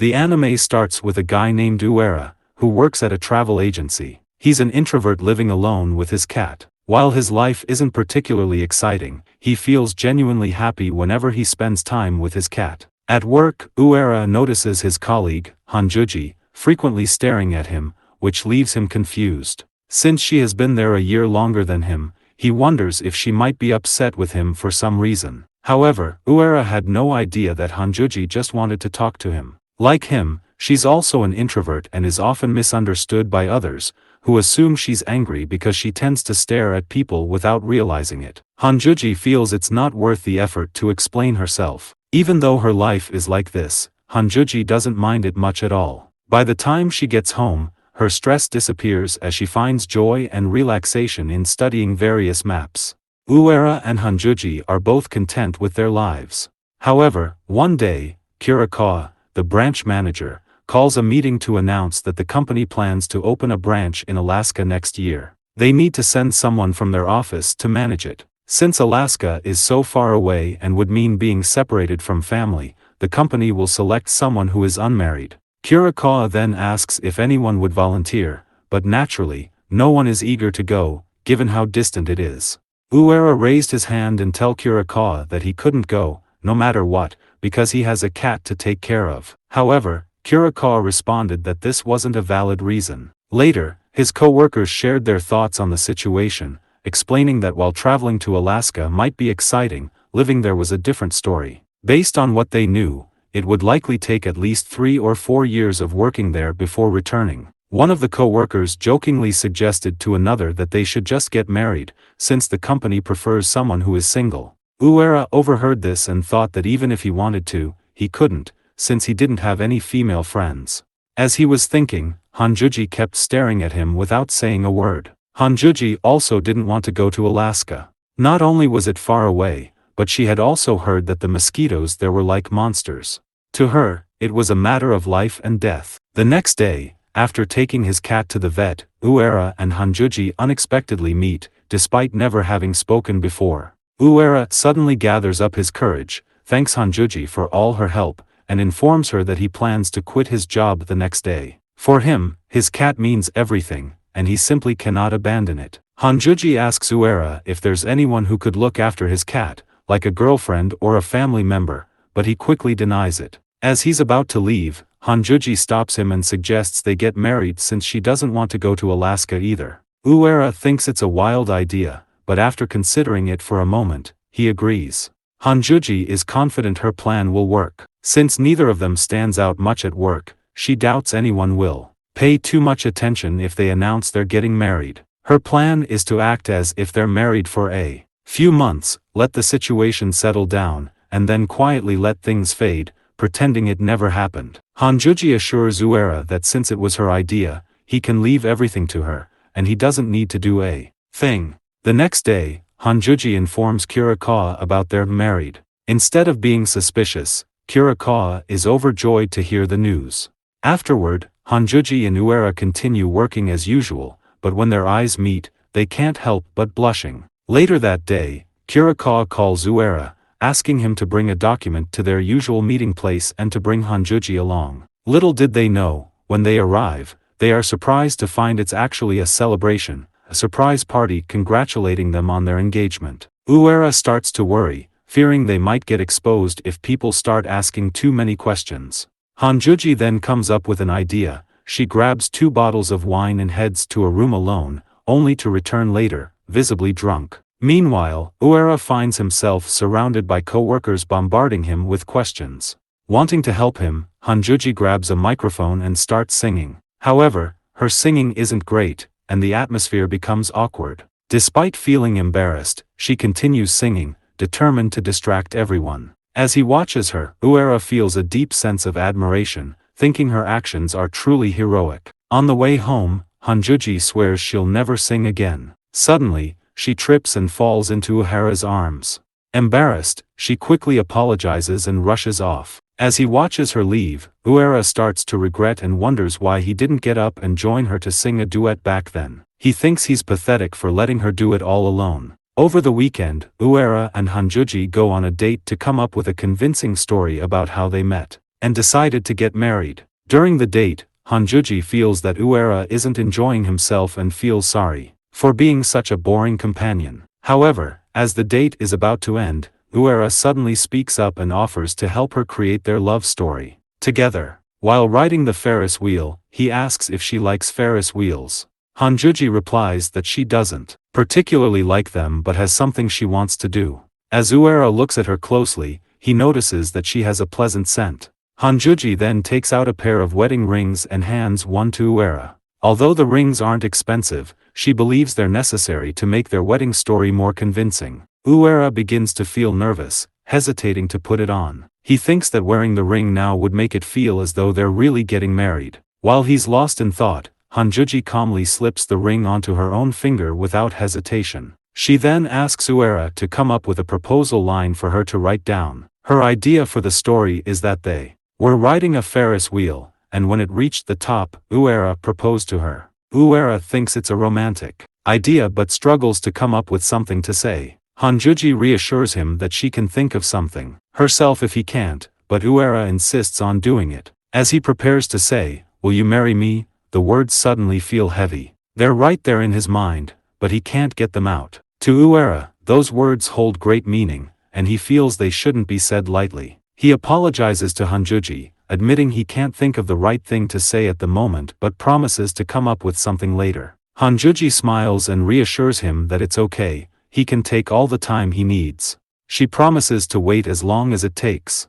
The anime starts with a guy named Uera, who works at a travel agency. He's an introvert living alone with his cat. While his life isn't particularly exciting, he feels genuinely happy whenever he spends time with his cat. At work, Uera notices his colleague, Honjuji, frequently staring at him, which leaves him confused. Since she has been there a year longer than him, he wonders if she might be upset with him for some reason. However, Uera had no idea that Honjuji just wanted to talk to him. Like him, she's also an introvert and is often misunderstood by others, who assume she's angry because she tends to stare at people without realizing it. Honjuji feels it's not worth the effort to explain herself. Even though her life is like this, Honjuji doesn't mind it much at all. By the time she gets home, her stress disappears as she finds joy and relaxation in studying various maps. Uera and Honjuji are both content with their lives. However, one day, Kurikawa, the branch manager, calls a meeting to announce that the company plans to open a branch in Alaska next year. They need to send someone from their office to manage it. Since Alaska is so far away and would mean being separated from family, the company will select someone who is unmarried. Kurikawa then asks if anyone would volunteer, but naturally, no one is eager to go, given how distant it is. Uera raised his hand and told Kurikawa that he couldn't go, no matter what, because he has a cat to take care of. However, Kurikawa responded that this wasn't a valid reason. Later, his co-workers shared their thoughts on the situation, explaining that while traveling to Alaska might be exciting, living there was a different story. Based on what they knew, it would likely take at least 3 or 4 years of working there before returning. One of the co-workers jokingly suggested to another that they should just get married, since the company prefers someone who is single. Uera overheard this and thought that even if he wanted to, he couldn't, since he didn't have any female friends. As he was thinking, Honjuji kept staring at him without saying a word. Honjuji also didn't want to go to Alaska. Not only was it far away, but she had also heard that the mosquitoes there were like monsters. To her, it was a matter of life and death. The next day, after taking his cat to the vet, Uera and Honjuji unexpectedly meet, despite never having spoken before. Uera suddenly gathers up his courage, thanks Honjuji for all her help, and informs her that he plans to quit his job the next day. For him, his cat means everything, and he simply cannot abandon it. Honjuji asks Uera if there's anyone who could look after his cat, like a girlfriend or a family member, but he quickly denies it. As he's about to leave, Honjuji stops him and suggests they get married since she doesn't want to go to Alaska either. Uera thinks it's a wild idea, but after considering it for a moment, he agrees. Honjuji is confident her plan will work. Since neither of them stands out much at work, she doubts anyone will pay too much attention if they announce they're getting married. Her plan is to act as if they're married for a few months, let the situation settle down, and then quietly let things fade, pretending it never happened. Honjuji assures Uera that since it was her idea, he can leave everything to her, and he doesn't need to do a thing. The next day, Honjuji informs Kurikawa about their married. Instead of being suspicious, Kurikawa is overjoyed to hear the news. Afterward, Honjuji and Uera continue working as usual, but when their eyes meet, they can't help but blushing. Later that day, Kurikawa calls Uera, asking him to bring a document to their usual meeting place and to bring Honjuji along. Little did they know, when they arrive, they are surprised to find it's actually a celebration, a surprise party congratulating them on their engagement. Uera starts to worry, fearing they might get exposed if people start asking too many questions. Honjuji then comes up with an idea. She grabs 2 bottles of wine and heads to a room alone, only to return later, visibly drunk. Meanwhile, Uera finds himself surrounded by co-workers bombarding him with questions. Wanting to help him, Honjuji grabs a microphone and starts singing. However, her singing isn't great, and the atmosphere becomes awkward. Despite feeling embarrassed, she continues singing, determined to distract everyone. As he watches her, Uera feels a deep sense of admiration, thinking her actions are truly heroic. On the way home, Honjuji swears she'll never sing again. Suddenly, she trips and falls into Uera's arms. Embarrassed, she quickly apologizes and rushes off. As he watches her leave, Uera starts to regret and wonders why he didn't get up and join her to sing a duet back then. He thinks he's pathetic for letting her do it all alone. Over the weekend, Uera and Honjuji go on a date to come up with a convincing story about how they met. and decided to get married. During the date, Honjuji feels that Uera isn't enjoying himself and feels sorry for being such a boring companion. However, as the date is about to end, Uera suddenly speaks up and offers to help her create their love story together. While riding the Ferris wheel, he asks if she likes Ferris wheels. Honjuji replies that she doesn't particularly like them but has something she wants to do. As Uera looks at her closely, he notices that she has a pleasant scent. Honjuji then takes out a pair of wedding rings and hands one to Uera. Although the rings aren't expensive, she believes they're necessary to make their wedding story more convincing. Uera begins to feel nervous, hesitating to put it on. He thinks that wearing the ring now would make it feel as though they're really getting married. While he's lost in thought, Honjuji calmly slips the ring onto her own finger without hesitation. She then asks Uera to come up with a proposal line for her to write down. Her idea for the story is that they were riding a Ferris wheel, and when it reached the top, Uera proposed to her. Uera thinks it's a romantic idea but struggles to come up with something to say. Honjuji reassures him that she can think of something herself if he can't, but Uera insists on doing it. As he prepares to say, "Will you marry me?" the words suddenly feel heavy. They're right there in his mind, but he can't get them out. To Uera, those words hold great meaning, and he feels they shouldn't be said lightly. He apologizes to Honjuji, admitting he can't think of the right thing to say at the moment but promises to come up with something later. Honjuji smiles and reassures him that it's okay, he can take all the time he needs. She promises to wait as long as it takes.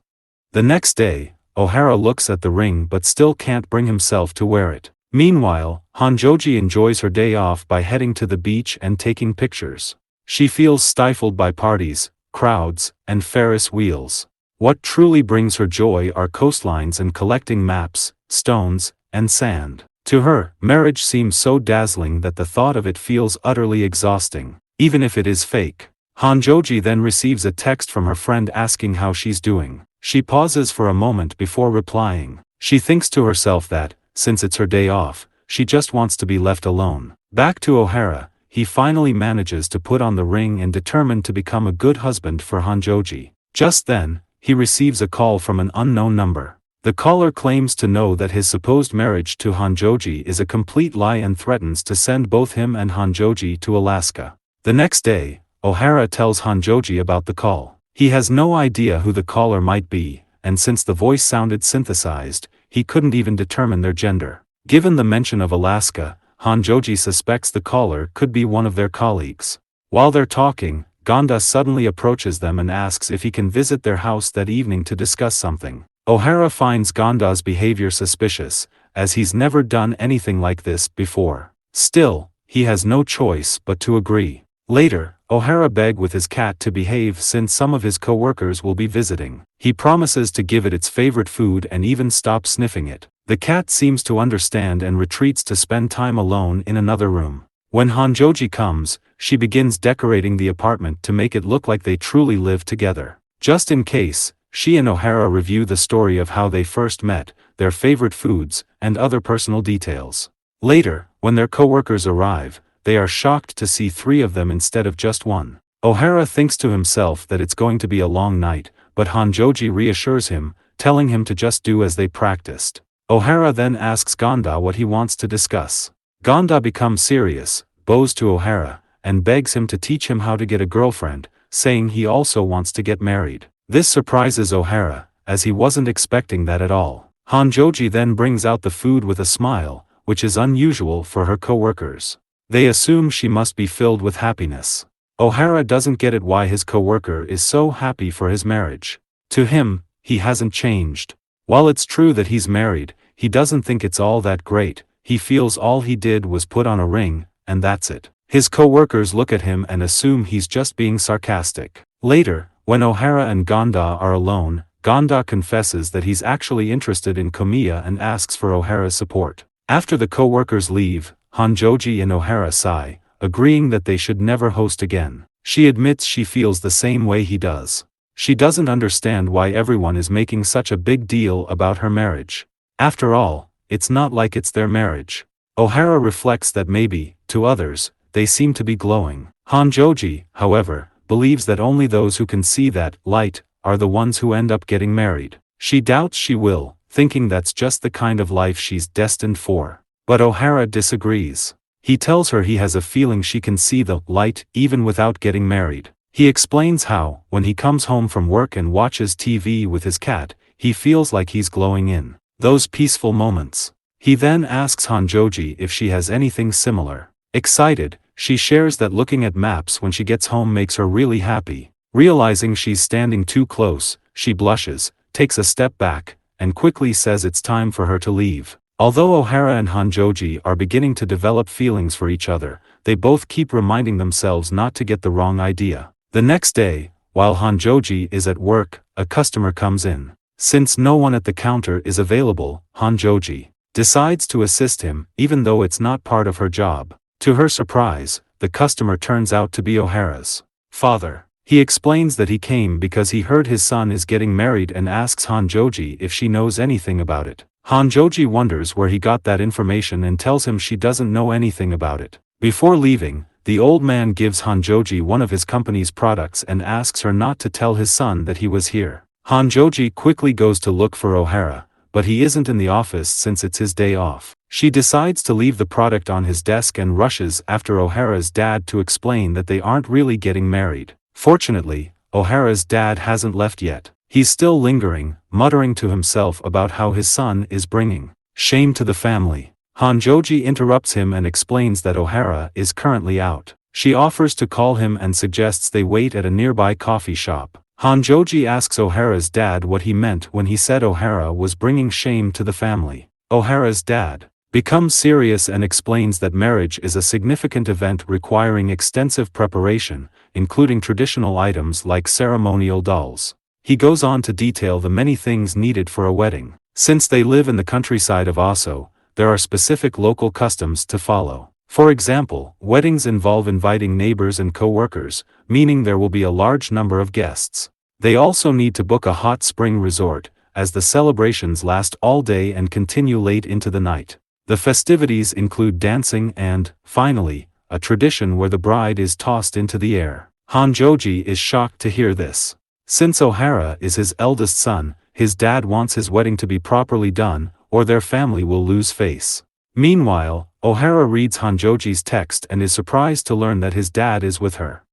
The next day, O'Hara looks at the ring but still can't bring himself to wear it. Meanwhile, Honjoji enjoys her day off by heading to the beach and taking pictures. She feels stifled by parties, crowds, and Ferris wheels. What truly brings her joy are coastlines and collecting maps, stones, and sand. To her, marriage seems so dazzling that the thought of it feels utterly exhausting, even if it is fake. Honjoji then receives a text from her friend asking how she's doing. She pauses for a moment before replying. She thinks to herself that, since it's her day off, she just wants to be left alone. Back to O'Hara, he finally manages to put on the ring and determined to become a good husband for Honjoji. Just then, he receives a call from an unknown number. The caller claims to know that his supposed marriage to Honjoji is a complete lie and threatens to send both him and Honjoji to Alaska. The next day, O'Hara tells Honjoji about the call. He has no idea who the caller might be, and since the voice sounded synthesized, he couldn't even determine their gender. Given the mention of Alaska, Honjoji suspects the caller could be one of their colleagues. While they're talking, Gonda suddenly approaches them and asks if he can visit their house that evening to discuss something. O'Hara finds Gonda's behavior suspicious, as he's never done anything like this before. Still, he has no choice but to agree. Later, O'Hara begs with his cat to behave since some of his co-workers will be visiting. He promises to give it its favorite food and even stop sniffing it. The cat seems to understand and retreats to spend time alone in another room. When Honjoji comes, she begins decorating the apartment to make it look like they truly live together. Just in case, she and O'Hara review the story of how they first met, their favorite foods, and other personal details. Later, when their co-workers arrive, they are shocked to see 3 of them instead of just 1. O'Hara thinks to himself that it's going to be a long night, but Honjoji reassures him, telling him to just do as they practiced. O'Hara then asks Gonda what he wants to discuss. Gonda becomes serious, bows to O'Hara, and begs him to teach him how to get a girlfriend, saying he also wants to get married. This surprises O'Hara, as he wasn't expecting that at all. Honjoji then brings out the food with a smile, which is unusual for her co-workers. They assume she must be filled with happiness. O'Hara doesn't get it why his co-worker is so happy for his marriage. To him, he hasn't changed. While it's true that he's married, he doesn't think it's all that great. He feels all he did was put on a ring, and that's it. His co-workers look at him and assume he's just being sarcastic. Later, when O'Hara and Gonda are alone, Gonda confesses that he's actually interested in Komiya and asks for O'Hara's support. After the co-workers leave, Honjoji and O'Hara sigh, agreeing that they should never host again. She admits she feels the same way he does. She doesn't understand why everyone is making such a big deal about her marriage. After all, it's not like it's their marriage. O'Hara reflects that maybe, to others, they seem to be glowing. Honjoji, however, believes that only those who can see that light are the ones who end up getting married. She doubts she will, thinking that's just the kind of life she's destined for. But O'Hara disagrees. He tells her he has a feeling she can see the light even without getting married. He explains how, when he comes home from work and watches TV with his cat, he feels like he's glowing in those peaceful moments. He then asks Honjoji if she has anything similar. Excited, she shares that looking at maps when she gets home makes her really happy. Realizing she's standing too close, she blushes, takes a step back, and quickly says it's time for her to leave. Although O'Hara and Honjoji are beginning to develop feelings for each other, they both keep reminding themselves not to get the wrong idea. The next day, while Honjoji is at work, a customer comes in. Since no one at the counter is available, Honjoji decides to assist him, even though it's not part of her job. To her surprise, the customer turns out to be O'Hara's father. He explains that he came because he heard his son is getting married and asks Honjoji if she knows anything about it. Honjoji wonders where he got that information and tells him she doesn't know anything about it. Before leaving, the old man gives Honjoji one of his company's products and asks her not to tell his son that he was here. Honjoji quickly goes to look for O'Hara, but he isn't in the office since it's his day off. She decides to leave the product on his desk and rushes after O'Hara's dad to explain that they aren't really getting married. Fortunately, O'Hara's dad hasn't left yet. He's still lingering, muttering to himself about how his son is bringing shame to the family. Honjoji interrupts him and explains that O'Hara is currently out. She offers to call him and suggests they wait at a nearby coffee shop. Honjoji asks O'Hara's dad what he meant when he said O'Hara was bringing shame to the family. O'Hara's dad becomes serious and explains that marriage is a significant event requiring extensive preparation, including traditional items like ceremonial dolls. He goes on to detail the many things needed for a wedding. Since they live in the countryside of Osso, there are specific local customs to follow. For example, weddings involve inviting neighbors and co-workers, meaning there will be a large number of guests. They also need to book a hot spring resort, as the celebrations last all day and continue late into the night. The festivities include dancing and, finally, a tradition where the bride is tossed into the air. Honjoji is shocked to hear this. Since O'Hara is his eldest son, his dad wants his wedding to be properly done, or their family will lose face. Meanwhile, O'Hara reads Honjoji's text and is surprised to learn that his dad is with her.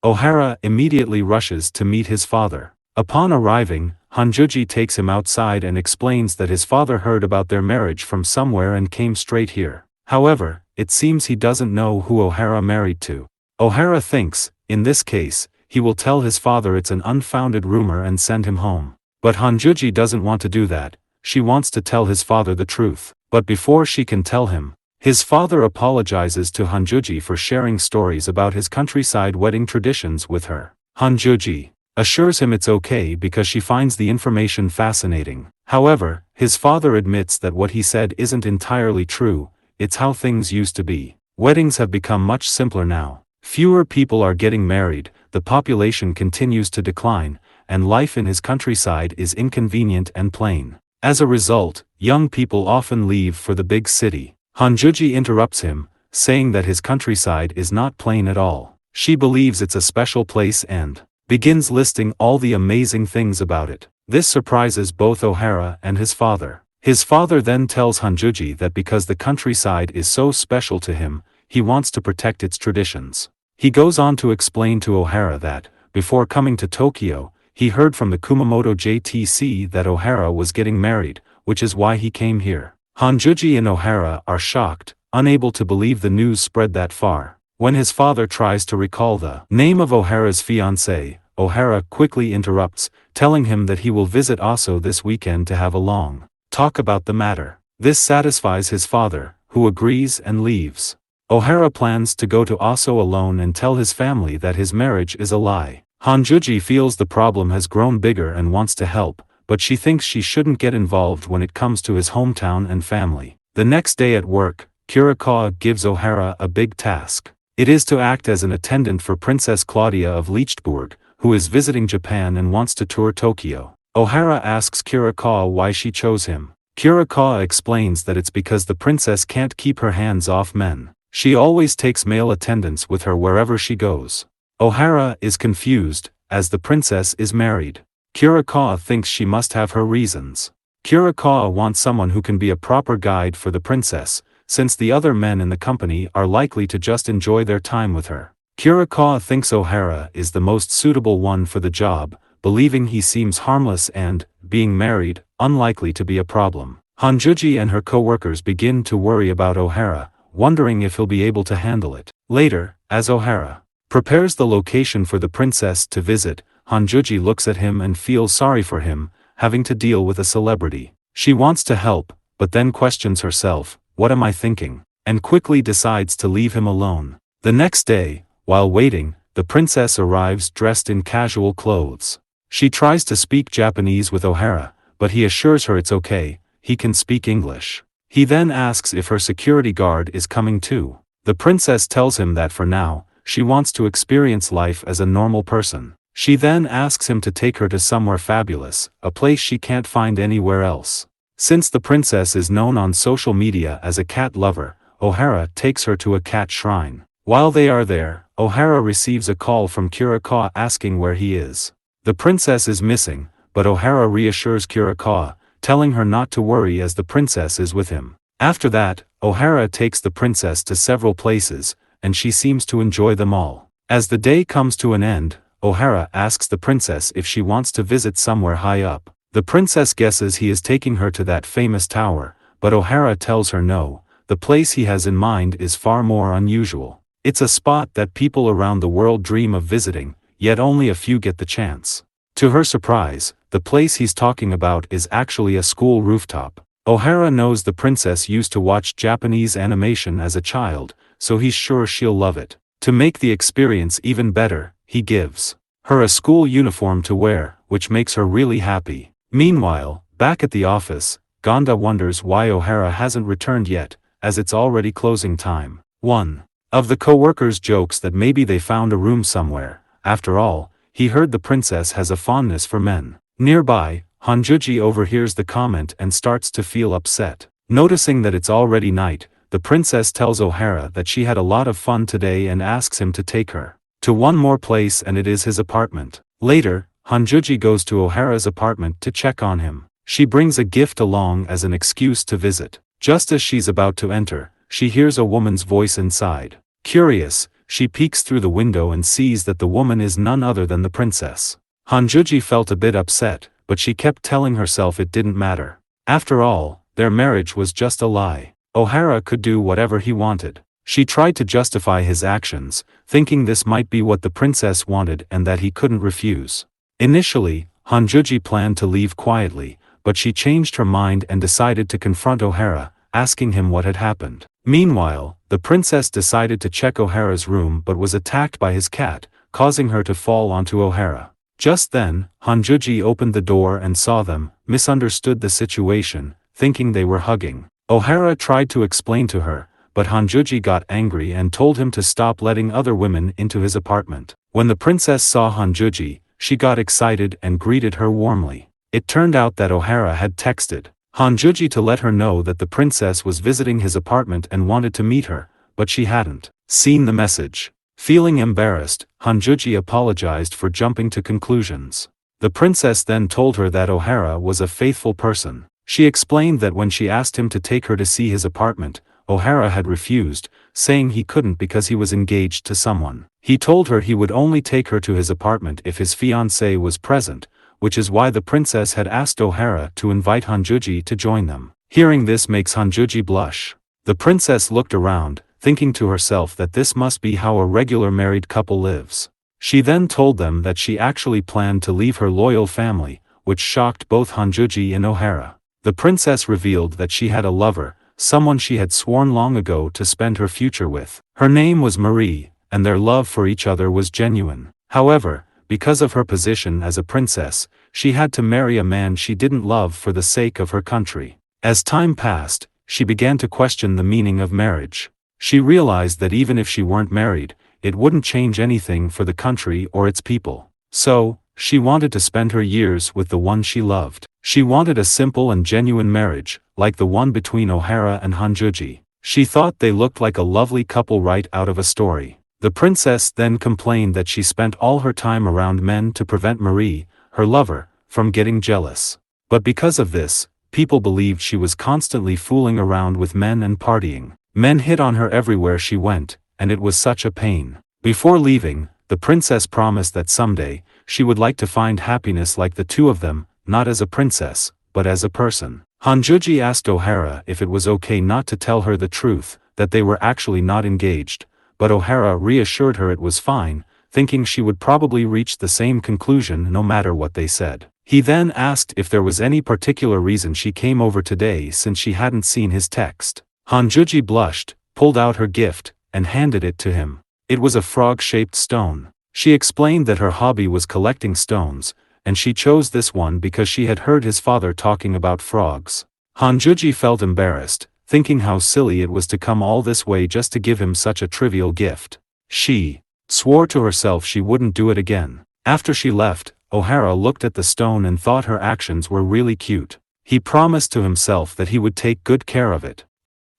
O'Hara immediately rushes to meet his father. Upon arriving, Honjoji takes him outside and explains that his father heard about their marriage from somewhere and came straight here. However, it seems he doesn't know who O'Hara married to. O'Hara thinks, in this case, he will tell his father it's an unfounded rumor and send him home. But Honjoji doesn't want to do that. She wants to tell his father the truth. But before she can tell him, his father apologizes to Honjoji for sharing stories about his countryside wedding traditions with her. Honjoji assures him it's okay because she finds the information fascinating. However, his father admits that what he said isn't entirely true. It's how things used to be. Weddings have become much simpler now. Fewer people are getting married, the population continues to decline, and life in his countryside is inconvenient and plain. As a result, young people often leave for the big city. Honjoji interrupts him, saying that his countryside is not plain at all. She believes it's a special place and begins listing all the amazing things about it. This surprises both O'Hara and his father. His father then tells Honjoji that because the countryside is so special to him, he wants to protect its traditions. He goes on to explain to O'Hara that, before coming to Tokyo, he heard from the Kumamoto JTC that O'Hara was getting married, which is why he came here. Honjoji and O'Hara are shocked, unable to believe the news spread that far. When his father tries to recall the name of O'Hara's fiancée, O'Hara quickly interrupts, telling him that he will visit Osso this weekend to have a long talk about the matter. This satisfies his father, who agrees and leaves. O'Hara plans to go to Osso alone and tell his family that his marriage is a lie. Honjoji feels the problem has grown bigger and wants to help, but she thinks she shouldn't get involved when it comes to his hometown and family. The next day at work, Kurikawa gives O'Hara a big task. It is to act as an attendant for Princess Claudia of Lichtenberg, who is visiting Japan and wants to tour Tokyo. O'Hara asks Kurikawa why she chose him. Kurikawa explains that it's because the princess can't keep her hands off men. She always takes male attendants with her wherever she goes. O'Hara is confused, as the princess is married. Kurikawa thinks she must have her reasons. Kurikawa wants someone who can be a proper guide for the princess, since the other men in the company are likely to just enjoy their time with her. Kurikawa thinks Ohara is the most suitable one for the job, believing he seems harmless and, being married, unlikely to be a problem. Hanjuji and her co-workers begin to worry about Ohara, wondering if he'll be able to handle it. Later, as Ohara prepares the location for the princess to visit, Hanjuji looks at him and feels sorry for him, having to deal with a celebrity. She wants to help, but then questions herself, "What am I thinking?" and quickly decides to leave him alone. The next day, while waiting, the princess arrives dressed in casual clothes. She tries to speak Japanese with Ohara, but he assures her it's okay, he can speak English. He then asks if her security guard is coming too. The princess tells him that for now, she wants to experience life as a normal person. She then asks him to take her to somewhere fabulous, a place she can't find anywhere else. Since the princess is known on social media as a cat lover, Ohara takes her to a cat shrine. While they are there, Ohara receives a call from Kurikawa asking where he is. The princess is missing, but Ohara reassures Kurikawa, telling her not to worry as the princess is with him. After that, Ohara takes the princess to several places, and she seems to enjoy them all. As the day comes to an end, Ohara asks the princess if she wants to visit somewhere high up. The princess guesses he is taking her to that famous tower, but Ohara tells her no, the place he has in mind is far more unusual. It's a spot that people around the world dream of visiting, yet only a few get the chance. To her surprise, the place he's talking about is actually a school rooftop. Ohara knows the princess used to watch Japanese animation as a child, so he's sure she'll love it. To make the experience even better, he gives her a school uniform to wear, which makes her really happy. Meanwhile, back at the office, Gonda wonders why Ohara hasn't returned yet, as it's already closing time. One of the co-workers jokes that maybe they found a room somewhere. After all, he heard the princess has a fondness for men. Nearby, Hanjuji overhears the comment and starts to feel upset. Noticing that it's already night, the princess tells Ohara that she had a lot of fun today and asks him to take her to one more place, and it is his apartment. Later, Hanjuji goes to Ohara's apartment to check on him. She brings a gift along as an excuse to visit. Just as she's about to enter, she hears a woman's voice inside. Curious, she peeks through the window and sees that the woman is none other than the princess. Hanjuji felt a bit upset, but she kept telling herself it didn't matter. After all, their marriage was just a lie. Ohara could do whatever he wanted. She tried to justify his actions, thinking this might be what the princess wanted and that he couldn't refuse. Initially, Hanjuji planned to leave quietly, but she changed her mind and decided to confront Ohara, asking him what had happened. Meanwhile, the princess decided to check Ohara's room but was attacked by his cat, causing her to fall onto Ohara. Just then, Hanjuji opened the door and saw them, misunderstood the situation, thinking they were hugging. Ohara tried to explain to her, but Hanjuji got angry and told him to stop letting other women into his apartment. When the princess saw Hanjuji, she got excited and greeted her warmly. It turned out that Ohara had texted Hanjuji to let her know that the princess was visiting his apartment and wanted to meet her, but she hadn't seen the message. Feeling embarrassed, Hanjuji apologized for jumping to conclusions. The princess then told her that Ohara was a faithful person. She explained that when she asked him to take her to see his apartment, Ohara had refused, saying he couldn't because he was engaged to someone. He told her he would only take her to his apartment if his fiancée was present, which is why the princess had asked Ohara to invite Hanjuji to join them. Hearing this makes Hanjuji blush. The princess looked around, thinking to herself that this must be how a regular married couple lives. She then told them that she actually planned to leave her loyal family, which shocked both Hanjuji and Ohara. The princess revealed that she had a lover, someone she had sworn long ago to spend her future with. Her name was Marie, and their love for each other was genuine. However, because of her position as a princess, she had to marry a man she didn't love for the sake of her country. As time passed, she began to question the meaning of marriage. She realized that even if she weren't married, it wouldn't change anything for the country or its people. So, she wanted to spend her years with the one she loved. She wanted a simple and genuine marriage, like the one between Ohara and Hanjuji. She thought they looked like a lovely couple right out of a story. The princess then complained that she spent all her time around men to prevent Marie, her lover, from getting jealous. But because of this, people believed she was constantly fooling around with men and partying. Men hit on her everywhere she went, and it was such a pain. Before leaving, the princess promised that someday, she would like to find happiness like the two of them, not as a princess, but as a person. Honjuji asked Ohara if it was okay not to tell her the truth, that they were actually not engaged, but Ohara reassured her it was fine, thinking she would probably reach the same conclusion no matter what they said. He then asked if there was any particular reason she came over today since she hadn't seen his text. Honjuji blushed, pulled out her gift, and handed it to him. It was a frog-shaped stone. She explained that her hobby was collecting stones, and she chose this one because she had heard his father talking about frogs. Honjuji felt embarrassed, thinking how silly it was to come all this way just to give him such a trivial gift. She swore to herself she wouldn't do it again. After she left, Ohara looked at the stone and thought her actions were really cute. He promised to himself that he would take good care of it.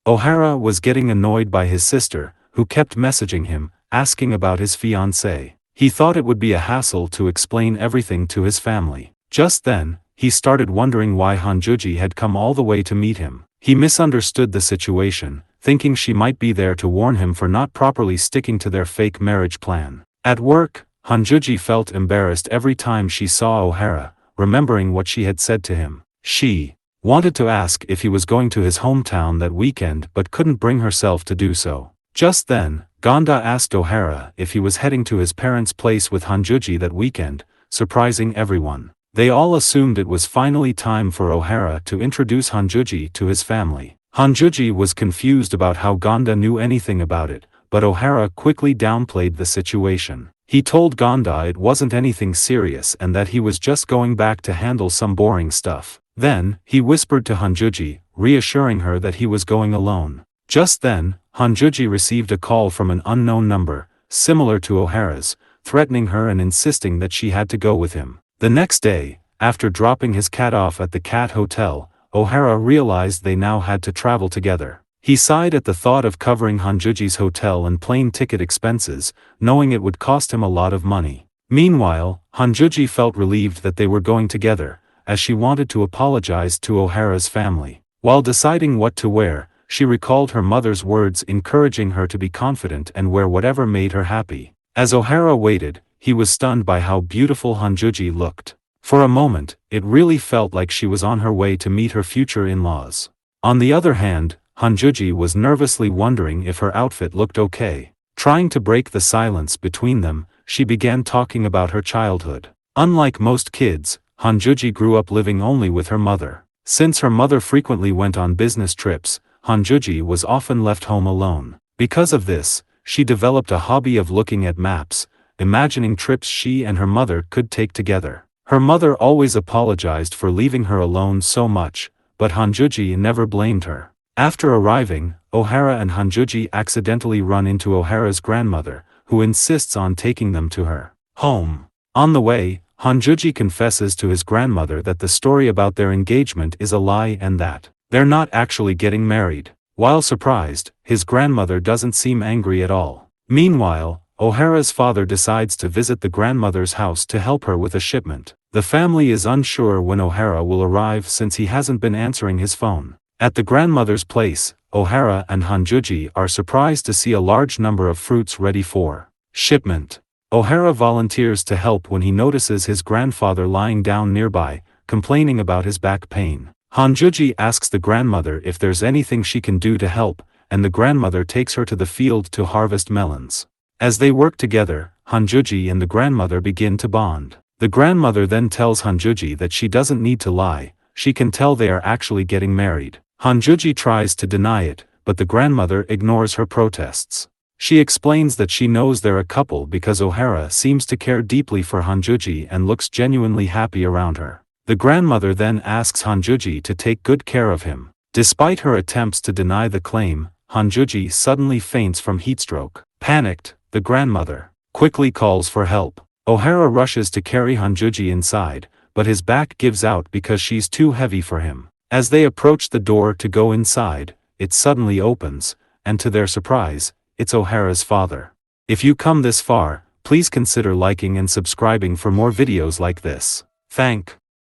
Ohara was getting annoyed by his sister, who kept messaging him, asking about his fiancée. He thought it would be a hassle to explain everything to his family. Just then, he started wondering why Honjuji had come all the way to meet him. He misunderstood the situation, thinking she might be there to warn him for not properly sticking to their fake marriage plan. At work, Honjuji felt embarrassed every time she saw Ohara, remembering what she had said to him. She wanted to ask if he was going to his hometown that weekend but couldn't bring herself to do so. Just then, Gonda asked Ohara if he was heading to his parents' place with Honjuji that weekend, surprising everyone. They all assumed it was finally time for Ohara to introduce Honjuji to his family. Honjuji was confused about how Gonda knew anything about it, but Ohara quickly downplayed the situation. He told Gonda it wasn't anything serious and that he was just going back to handle some boring stuff. Then, he whispered to Honjuji, reassuring her that he was going alone. Just then, Honjuji received a call from an unknown number, similar to Ohara's, threatening her and insisting that she had to go with him. The next day, after dropping his cat off at the cat hotel, Ohara realized they now had to travel together. He sighed at the thought of covering Honjuji's hotel and plane ticket expenses, knowing it would cost him a lot of money. Meanwhile, Honjuji felt relieved that they were going together, as she wanted to apologize to Ohara's family. While deciding what to wear, she recalled her mother's words encouraging her to be confident and wear whatever made her happy. As Ohara waited, he was stunned by how beautiful Honjuji looked. For a moment, it really felt like she was on her way to meet her future in-laws. On the other hand, Honjuji was nervously wondering if her outfit looked okay. Trying to break the silence between them, she began talking about her childhood. Unlike most kids, Honjuji grew up living only with her mother. Since her mother frequently went on business trips, Honjuji was often left home alone. Because of this, she developed a hobby of looking at maps, imagining trips she and her mother could take together. Her mother always apologized for leaving her alone so much, but Honjuji never blamed her. After arriving, Ohara and Honjuji accidentally run into Ohara's grandmother, who insists on taking them to her home. On the way, Honjuji confesses to his grandmother that the story about their engagement is a lie and that they're not actually getting married. While surprised, his grandmother doesn't seem angry at all. Meanwhile, Ohara's father decides to visit the grandmother's house to help her with a shipment. The family is unsure when Ohara will arrive since he hasn't been answering his phone. At the grandmother's place, Ohara and Honjuji are surprised to see a large number of fruits ready for shipment. Ohara volunteers to help when he notices his grandfather lying down nearby, complaining about his back pain. Honjuji asks the grandmother if there's anything she can do to help, and the grandmother takes her to the field to harvest melons. As they work together, Honjuji and the grandmother begin to bond. The grandmother then tells Honjuji that she doesn't need to lie, she can tell they are actually getting married. Honjuji tries to deny it, but the grandmother ignores her protests. She explains that she knows they're a couple because Ohara seems to care deeply for Honjuji and looks genuinely happy around her. The grandmother then asks Honjuji to take good care of him. Despite her attempts to deny the claim, Honjuji suddenly faints from heatstroke. Panicked, the grandmother quickly calls for help. Ohara rushes to carry Honjuji inside, but his back gives out because she's too heavy for him. As they approach the door to go inside, it suddenly opens, and to their surprise, it's Ohara's father. If you come this far, please consider liking and subscribing for more videos like this. Thank